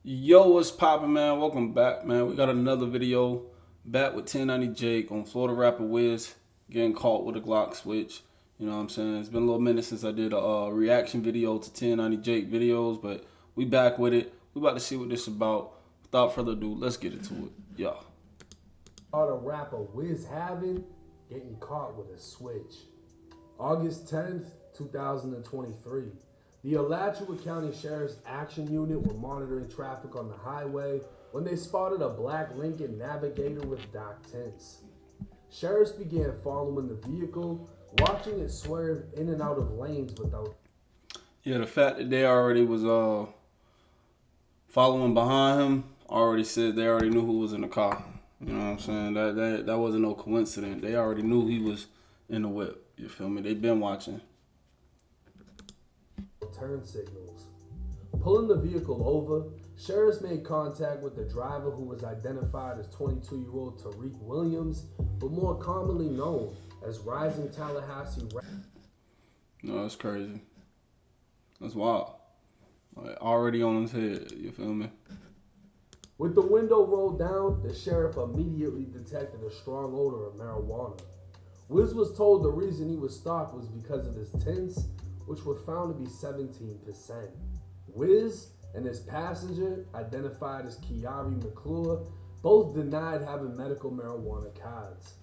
Yo, what's poppin', man? Welcome back, man. We got another video back with 1090 Jake on Florida rapper Wizz getting caught with a Glock switch. You know what I'm saying? It's been a little minute since I did a reaction video to 1090 Jake videos, but we back with it. We about to see what this is about. Without further ado, let's get into it. Yeah. Florida rapper Wizz Havinn getting caught with a switch. August 10th, 2023. The Alachua County Sheriff's Action Unit were monitoring traffic on the highway when they spotted a black Lincoln Navigator with dark tints. Sheriffs began following the vehicle, watching it swerve in and out of lanes without... Yeah, the fact that they already was following behind him already said they already knew who was in the car. You know what I'm saying? That wasn't no coincidence. They already knew he was in the whip. You feel me? They been watching. Turn signals. Pulling the vehicle over, sheriffs made contact with the driver, who was identified as 22-year-old Tariq Williams, but more commonly known as Rising Tallahassee. No, that's crazy. That's wild. Like, already on his head, you feel me? With the window rolled down, the sheriff immediately detected a strong odor of marijuana. Wizz was told the reason he was stopped was because of his tints, which were found to be 17%. Wizz and his passenger, identified as Alachua, both denied having medical marijuana cards.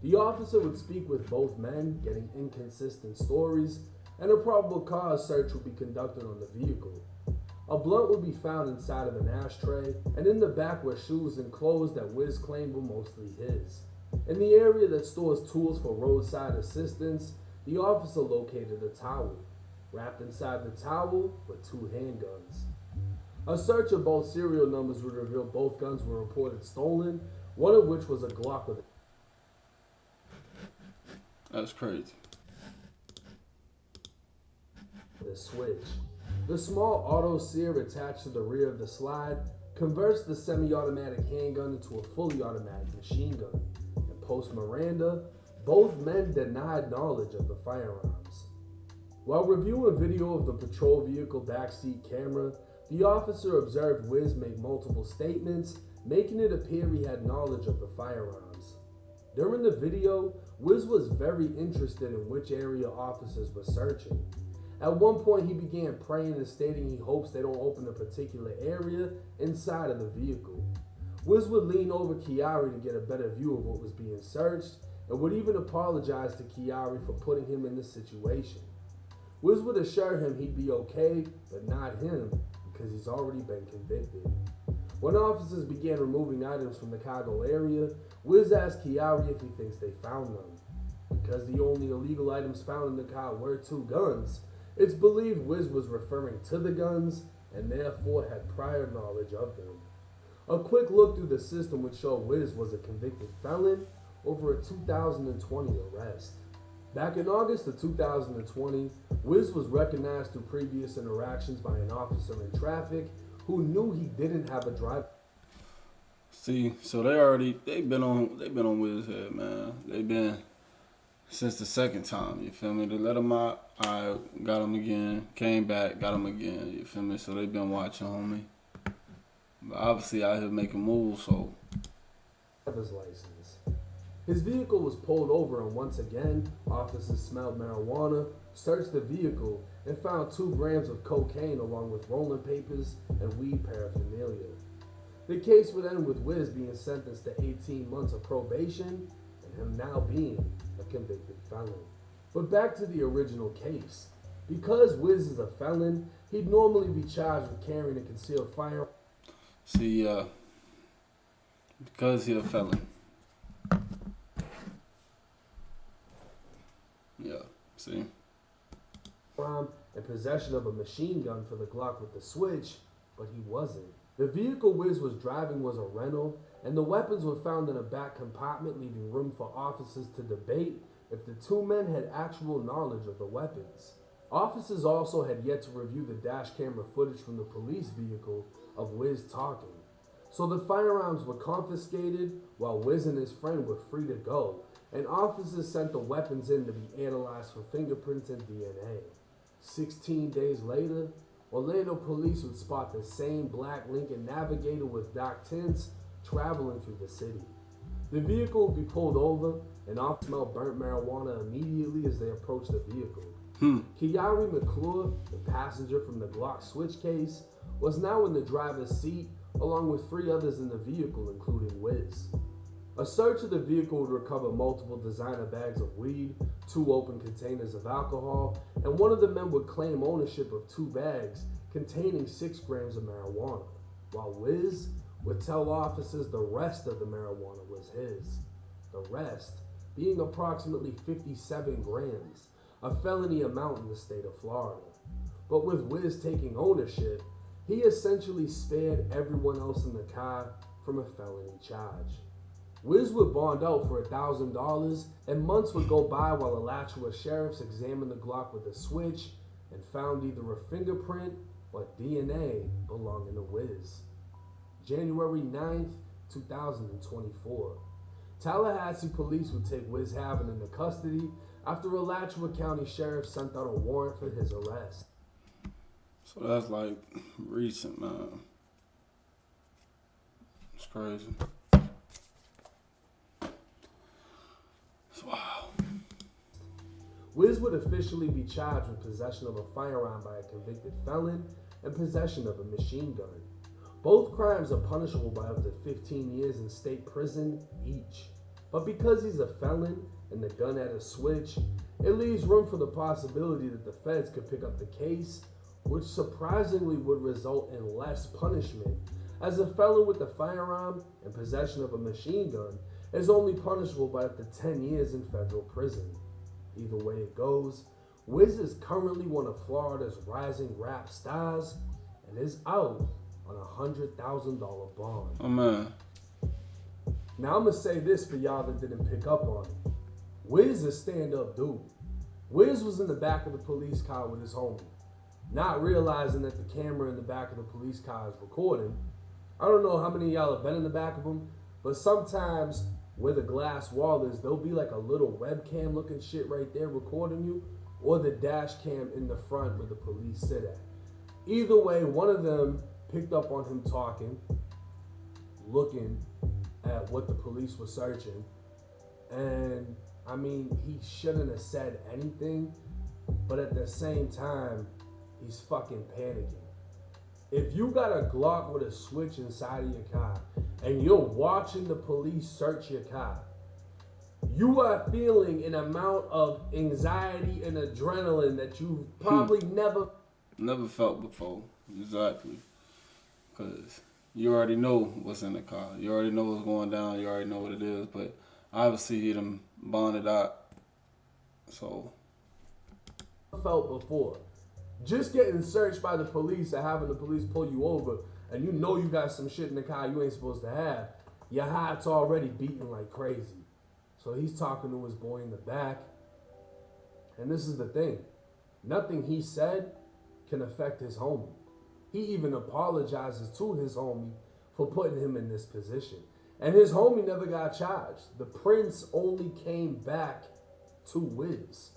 The officer would speak with both men, getting inconsistent stories, and a probable cause search would be conducted on the vehicle. A blunt would be found inside of an ashtray, and in the back were shoes and clothes that Wizz claimed were mostly his. In the area that stores tools for roadside assistance, the officer located a towel. Wrapped inside the towel were 2 handguns. A search of both serial numbers would reveal both guns were reported stolen, one of which was a Glock with That's crazy. a switch. The small auto sear attached to the rear of the slide converts the semi-automatic handgun into a fully automatic machine gun. And post Miranda, both men denied knowledge of the firearms. While reviewing video of the patrol vehicle backseat camera, the officer observed Wizz make multiple statements, making it appear he had knowledge of the firearms. During the video, Wizz was very interested in which area officers were searching. At one point, he began praying and stating he hopes they don't open a particular area inside of the vehicle. Wizz would lean over Kiari to get a better view of what was being searched, and would even apologize to Kiari for putting him in this situation. Wizz would assure him he'd be okay, but not him, because he's already been convicted. When officers began removing items from the cargo area, Wizz asked Kiari if he thinks they found them. Because the only illegal items found in the car were 2 guns, it's believed Wizz was referring to the guns and therefore had prior knowledge of them. A quick look through the system would show Wizz was a convicted felon over a 2020 arrest. Back in August of 2020, Wizz was recognized through previous interactions by an officer in traffic who knew he didn't have a driver. See, so they've been on Wizz head, man. They've been since the second time, you feel me? They let him out, I got him again, came back, got him again, you feel me? So they've been watching, homie. But obviously out here making moves, so. His license. His vehicle was pulled over, and once again, officers smelled marijuana, searched the vehicle, and found 2 grams of cocaine along with rolling papers and weed paraphernalia. The case would end with Wizz being sentenced to 18 months of probation and him now being a convicted felon. But back to the original case. Because Wizz is a felon, he'd normally be charged with carrying a concealed firearm. See, because he's a felon. Yeah, see? And possession of a machine gun for the Glock with the switch, but he wasn't. The vehicle Wizz was driving was a rental, and the weapons were found in a back compartment, leaving room for officers to debate if the 2 men had actual knowledge of the weapons. Officers also had yet to review the dash camera footage from the police vehicle of Wizz talking. So the firearms were confiscated while Wizz and his friend were free to go, and officers sent the weapons in to be analyzed for fingerprints and DNA. 16 days later, Orlando police would spot the same black Lincoln Navigator with dark tints traveling through the city. The vehicle would be pulled over, and officers smelled burnt marijuana immediately as they approached the vehicle. Kiari McClure, the passenger from the Glock switch case, was now in the driver's seat along with 3 others in the vehicle, including Wizz. A search of the vehicle would recover multiple designer bags of weed, 2 open containers of alcohol, and one of the men would claim ownership of 2 bags containing 6 grams of marijuana, while Wizz would tell officers the rest of the marijuana was his. The rest being approximately 57 grams, a felony amount in the state of Florida. But with Wizz taking ownership, he essentially spared everyone else in the car from a felony charge. Wizz would bond out for $1,000, and months would go by while Alachua sheriffs examined the Glock with a switch and found either a fingerprint or DNA belonging to Wizz. January 9th, 2024. Tallahassee police would take Wizz Havinn into custody after Alachua County Sheriff sent out a warrant for his arrest. So that's like recent, man. It's crazy. It's wow. Wizz would officially be charged with possession of a firearm by a convicted felon and possession of a machine gun. Both crimes are punishable by up to 15 years in state prison each. But because he's a felon and the gun had a switch, it leaves room for the possibility that the feds could pick up the case, which surprisingly would result in less punishment, as a felon with the firearm and possession of a machine gun is only punishable by up to 10 years in federal prison. Either way it goes, Wizz is currently one of Florida's rising rap stars and is out on a $100,000 bond. Oh man. Now I'm gonna say this for y'all that didn't pick up on it. Wizz is a stand-up dude. Wizz was in the back of the police car with his homie, not realizing that the camera in the back of the police car is recording. I don't know how many of y'all have been in the back of them, but sometimes where the glass wall is, there'll be like a little webcam looking shit right there recording you, or the dash cam in the front where the police sit at. Either way, one of them picked up on him talking, looking at what the police were searching, and I mean, he shouldn't have said anything, but at the same time, he's fucking panicking. If you got a Glock with a switch inside of your car and you're watching the police search your car, you are feeling an amount of anxiety and adrenaline that you've probably never felt before. Exactly. Because you already know what's in the car. You already know what's going down. You already know what it is. But obviously he done bonded out. So. felt before. Just getting searched by the police or having the police pull you over and you know you got some shit in the car you ain't supposed to have, your heart's already beating like crazy. So he's talking to his boy in the back. And this is the thing. Nothing he said can affect his homie. He even apologizes to his homie for putting him in this position. And his homie never got charged. The prince only came back to Wizz.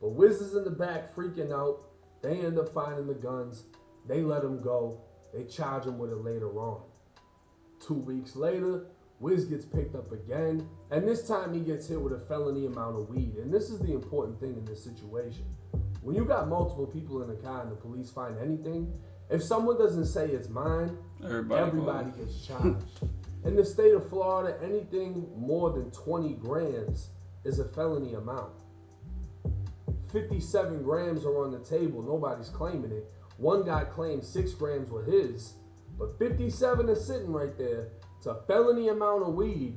But Wizz is in the back freaking out. They end up finding the guns. They let him go. They charge him with it later on. 2 weeks later, Wizz gets picked up again. And this time he gets hit with a felony amount of weed. And this is the important thing in this situation. When you got multiple people in the car and the police find anything, if someone doesn't say it's mine, everybody gets charged. In the state of Florida, anything more than 20 grams is a felony amount. 57 grams are on the table. Nobody's claiming it. One guy claimed 6 grams were his, but 57 is sitting right there. It's a felony amount of weed.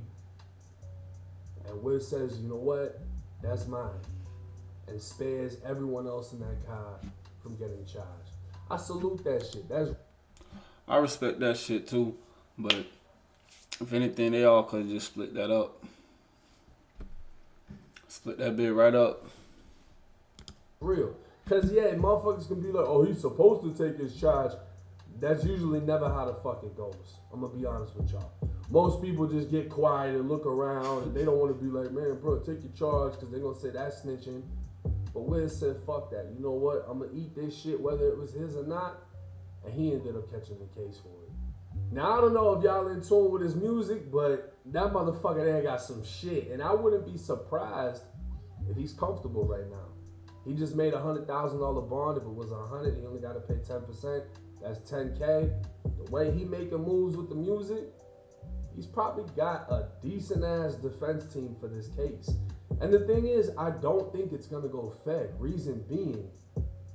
And Wiz says, you know what? That's mine. And spares everyone else in that car from getting charged. I salute that shit. I respect that shit too. But if anything, they all could just split that up. Split that bit right up. Real. Because, yeah, motherfuckers can be like, oh, he's supposed to take his charge. That's usually never how the fuck it goes. I'm going to be honest with y'all. Most people just get quiet and look around, and they don't want to be like, man, bro, take your charge, because they're going to say that's snitching. But Wiz said, fuck that. You know what? I'm going to eat this shit whether it was his or not. and he ended up catching the case for it. Now, I don't know if y'all in tune with his music, but that motherfucker there got some shit, and I wouldn't be surprised if he's comfortable right now. He just made a $100,000 bond. If it was 100, he only got to pay 10%. That's 10K. The way he making moves with the music, he's probably got a decent ass defense team for this case. And the thing is, I don't think it's gonna go Fed. Reason being,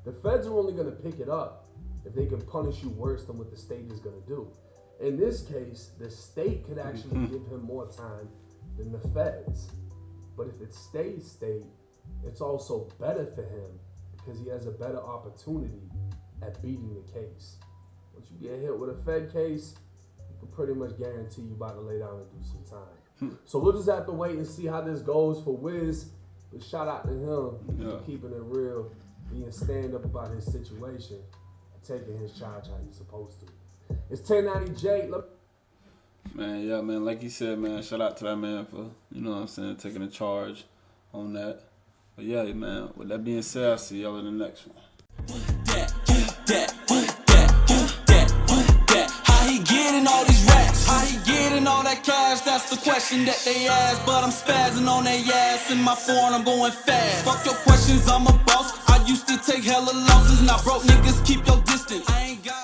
the feds are only gonna pick it up if they can punish you worse than what the state is gonna do. In this case, the state could actually give him more time than the feds. But if it stays state, it's also better for him because he has a better opportunity at beating the case. Once you get hit with a Fed case, you can pretty much guarantee you about to lay down and do some time. So we'll just have to wait and see how this goes for Wizz. But shout out to him for keeping it real, being stand up about his situation, and taking his charge how he's supposed to. It's 1090J. Man, yeah, man, like you said, man, shout out to that man for, you know what I'm saying, taking the charge on that. But yeah, man, with that being said, I'll see y'all in the next one. How he getting all these racks? How he getting all that cash? That's the question that they ask. But I'm spazzing on their ass. In my phone, I'm going fast. Fuck your questions, I'm a boss. I used to take hella losses. Now broke niggas keep your distance. I ain't got